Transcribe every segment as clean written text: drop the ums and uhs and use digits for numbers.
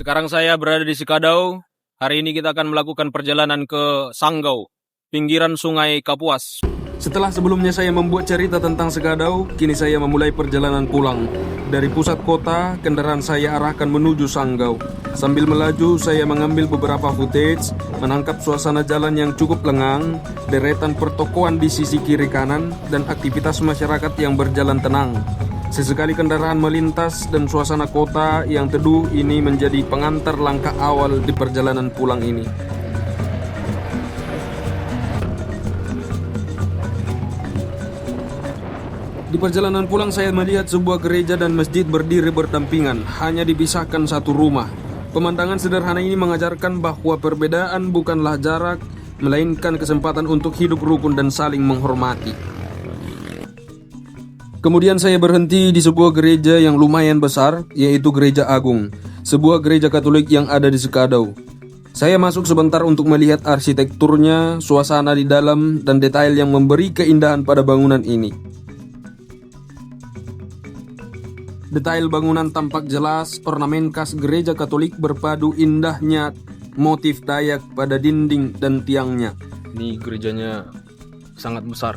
Sekarang saya berada di Sekadau. Hari ini kita akan melakukan perjalanan ke Sanggau, pinggiran Sungai Kapuas. Setelah sebelumnya saya membuat cerita tentang Sekadau, kini saya memulai perjalanan pulang. Dari pusat kota, kendaraan saya arahkan menuju Sanggau. Sambil melaju, saya mengambil beberapa footage, menangkap suasana jalan yang cukup lengang, deretan pertokoan di sisi kiri kanan, dan aktivitas masyarakat yang berjalan tenang. Sesekali kendaraan melintas dan suasana kota yang teduh ini menjadi pengantar langkah awal di perjalanan pulang ini. Di perjalanan pulang saya melihat sebuah gereja dan masjid berdiri berdampingan, hanya dipisahkan satu rumah. Pemandangan sederhana ini mengajarkan bahwa perbedaan bukanlah jarak, melainkan kesempatan untuk hidup rukun dan saling menghormati. Kemudian saya berhenti di sebuah gereja yang lumayan besar, yaitu Gereja Agung, sebuah gereja Katolik yang ada di Sekadau. Saya masuk sebentar untuk melihat arsitekturnya, suasana di dalam, dan detail yang memberi keindahan pada bangunan ini. Detail bangunan tampak jelas, ornamen khas gereja Katolik berpadu indahnya motif Dayak pada dinding dan tiangnya. Ini gerejanya sangat besar,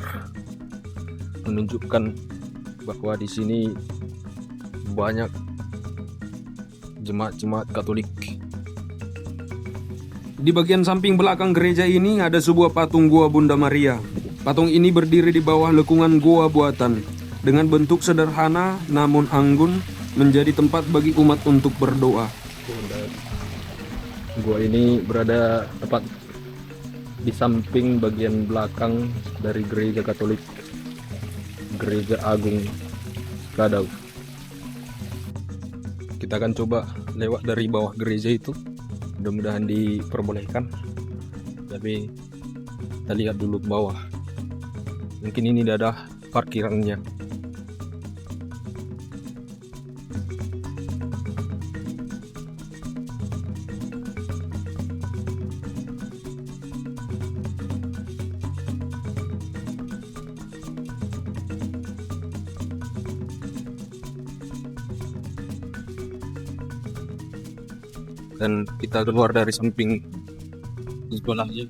menunjukkan bahwa di sini banyak jemaat-jemaat Katolik. Di bagian samping belakang gereja ini ada sebuah patung Goa Bunda Maria. Patung ini berdiri di bawah lekungan goa buatan. Dengan bentuk sederhana namun anggun, menjadi tempat bagi umat untuk berdoa. Gua ini berada tepat di samping bagian belakang dari gereja Katolik, Gereja Agung Sekadau. Kita akan coba lewat dari bawah gereja itu, mudah-mudahan diperbolehkan. Tapi kita lihat dulu ke bawah. Mungkin ini ada parkirannya. Dan kita keluar dari samping sebelah aja.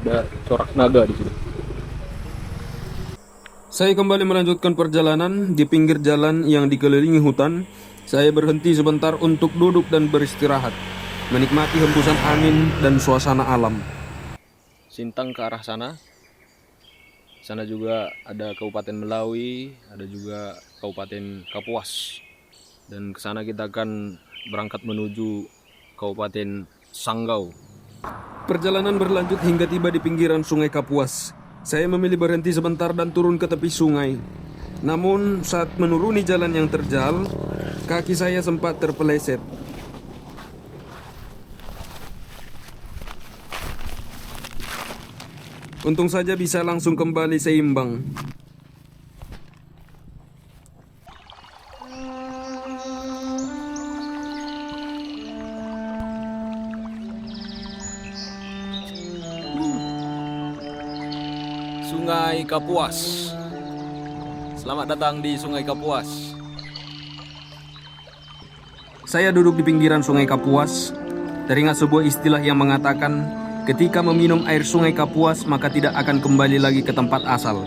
Ada corak naga di sini. Saya kembali melanjutkan perjalanan di pinggir jalan yang dikelilingi hutan. Saya berhenti sebentar untuk duduk dan beristirahat, menikmati hembusan angin dan suasana alam. Sintang ke arah sana. Sana juga ada Kabupaten Melawi, ada juga Kabupaten Kapuas. Dan ke sana kita akan berangkat menuju Kabupaten Sanggau. Perjalanan berlanjut hingga tiba di pinggiran Sungai Kapuas. Saya memilih berhenti sebentar dan turun ke tepi sungai. Namun saat menuruni jalan yang terjal, kaki saya sempat terpeleset. Untung saja bisa langsung kembali seimbang. Sungai Kapuas. Selamat datang di Sungai Kapuas. Saya duduk di pinggiran Sungai Kapuas. Teringat sebuah istilah yang mengatakan, ketika meminum air Sungai Kapuas maka tidak akan kembali lagi ke tempat asal.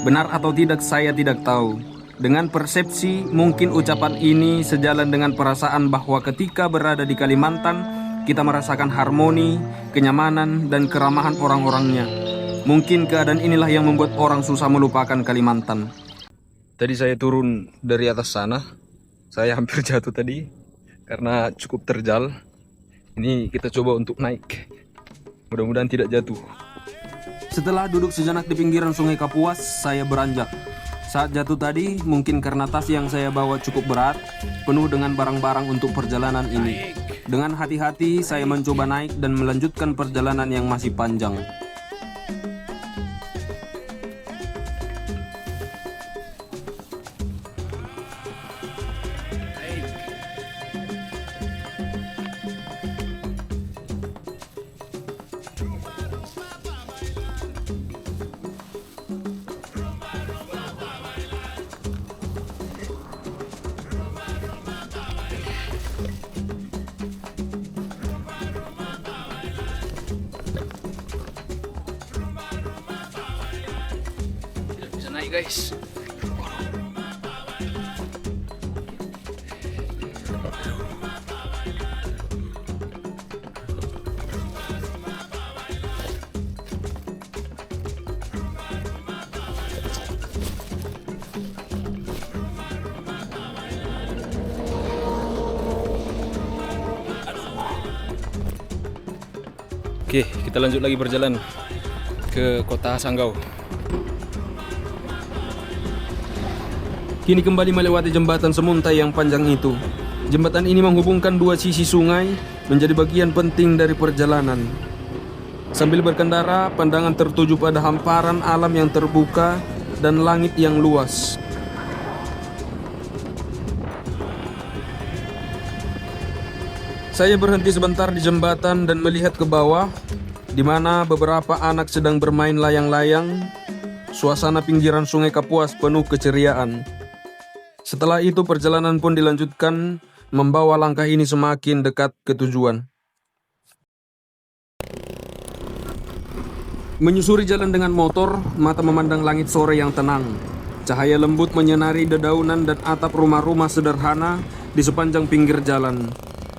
Benar atau tidak saya tidak tahu. Dengan persepsi, mungkin ucapan ini sejalan dengan perasaan bahwa ketika berada di Kalimantan, kita merasakan harmoni, kenyamanan, dan keramahan orang-orangnya. Mungkin keadaan inilah yang membuat orang susah melupakan Kalimantan. Tadi saya turun dari atas sana. Saya hampir jatuh tadi karena cukup terjal. Ini kita coba untuk naik. Mudah-mudahan tidak jatuh. Setelah duduk sejenak di pinggiran Sungai Kapuas, saya beranjak. Saat jatuh tadi, mungkin karena tas yang saya bawa cukup berat, penuh dengan barang-barang untuk perjalanan ini. Dengan hati-hati, saya mencoba naik dan melanjutkan perjalanan yang masih panjang. ini guys. Oke, kita lanjut lagi berjalan ke kota Sanggau. Kini kembali melewati jembatan Semuntai yang panjang itu. Jembatan ini menghubungkan dua sisi sungai, menjadi bagian penting dari perjalanan. Sambil berkendara, pandangan tertuju pada hamparan alam yang terbuka dan langit yang luas. Saya berhenti sebentar di jembatan dan melihat ke bawah, di mana beberapa anak sedang bermain layang-layang. Suasana pinggiran Sungai Kapuas penuh keceriaan. Setelah itu perjalanan pun dilanjutkan, membawa langkah ini semakin dekat ke tujuan. Menyusuri jalan dengan motor, mata memandang langit sore yang tenang. Cahaya lembut menyinari dedaunan dan atap rumah-rumah sederhana di sepanjang pinggir jalan.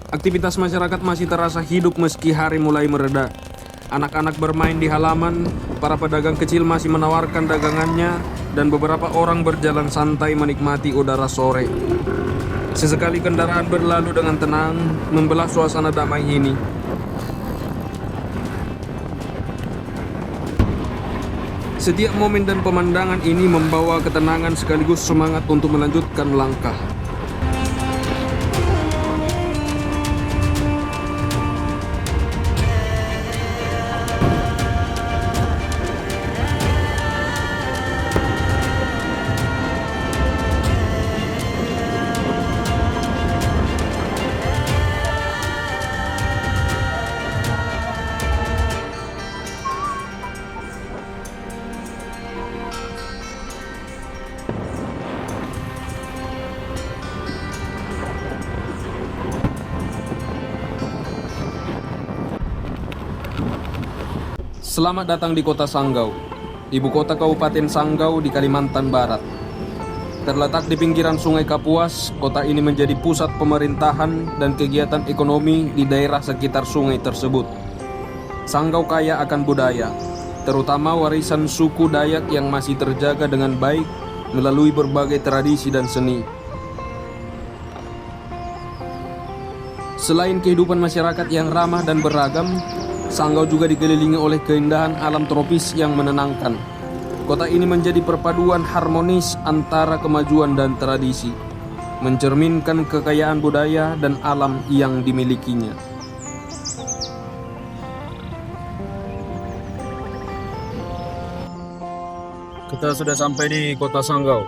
Aktivitas masyarakat masih terasa hidup meski hari mulai mereda. Anak-anak bermain di halaman, para pedagang kecil masih menawarkan dagangannya, dan beberapa orang berjalan santai menikmati udara sore. Sesekali kendaraan berlalu dengan tenang, membelah suasana damai ini. Setiap momen dan pemandangan ini membawa ketenangan sekaligus semangat untuk melanjutkan langkah. Selamat datang di kota Sanggau, ibu kota Kabupaten Sanggau di Kalimantan Barat. Terletak di pinggiran Sungai Kapuas, kota ini menjadi pusat pemerintahan dan kegiatan ekonomi di daerah sekitar sungai tersebut. Sanggau kaya akan budaya, terutama warisan suku Dayak yang masih terjaga dengan baik melalui berbagai tradisi dan seni. Selain kehidupan masyarakat yang ramah dan beragam, Sanggau juga dikelilingi oleh keindahan alam tropis yang menenangkan. Kota ini menjadi perpaduan harmonis antara kemajuan dan tradisi, mencerminkan kekayaan budaya dan alam yang dimilikinya. Kita sudah sampai di kota Sanggau.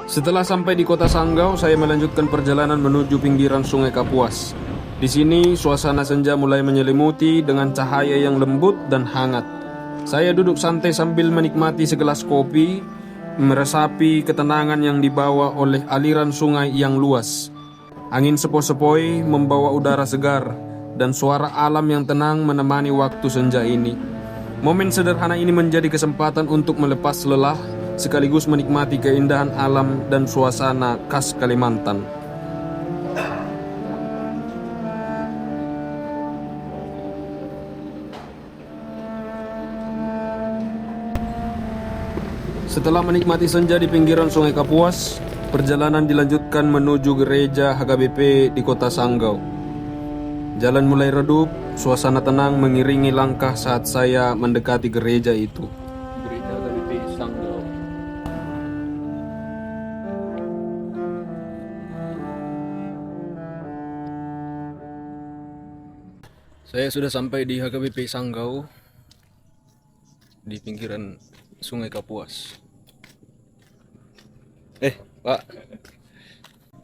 Setelah sampai di kota Sanggau, saya melanjutkan perjalanan menuju pinggiran Sungai Kapuas. Di sini, suasana senja mulai menyelimuti dengan cahaya yang lembut dan hangat. Saya duduk santai sambil menikmati segelas kopi, meresapi ketenangan yang dibawa oleh aliran sungai yang luas. Angin sepoi-sepoi membawa udara segar, dan suara alam yang tenang menemani waktu senja ini. Momen sederhana ini menjadi kesempatan untuk melepas lelah, sekaligus menikmati keindahan alam dan suasana khas Kalimantan. Setelah menikmati senja di pinggiran Sungai Kapuas, perjalanan dilanjutkan menuju gereja HKBP di kota Sanggau. Jalan mulai redup, suasana tenang mengiringi langkah saat saya mendekati gereja itu. Gereja HKBP Sanggau. Saya sudah sampai di HKBP Sanggau, di pinggiran Sungai Kapuas. Pak,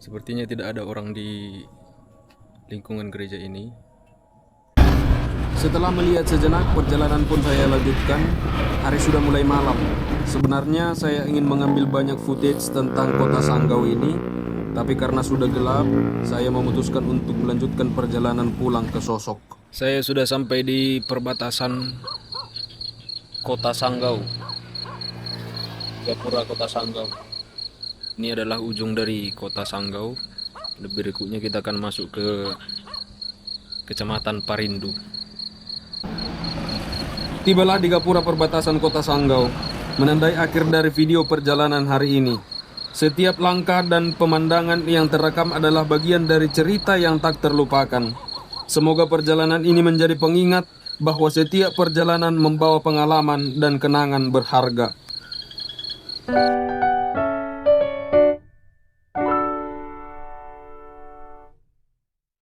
sepertinya tidak ada orang di lingkungan gereja ini. Setelah melihat sejenak, perjalanan pun saya lanjutkan. Hari sudah mulai malam. Sebenarnya saya ingin mengambil banyak footage tentang kota Sanggau ini, tapi karena sudah gelap, saya memutuskan untuk melanjutkan perjalanan pulang ke Sosok. Saya sudah sampai di perbatasan kota Sanggau. Gapura Kota Sanggau. Ini adalah ujung dari Kota Sanggau. Berikutnya kita akan masuk ke Kecamatan Parindu. Tibalah di Gapura perbatasan Kota Sanggau, menandai akhir dari video perjalanan hari ini. Setiap langkah dan pemandangan yang terekam adalah bagian dari cerita yang tak terlupakan. Semoga perjalanan ini menjadi pengingat bahwa setiap perjalanan membawa pengalaman dan kenangan berharga.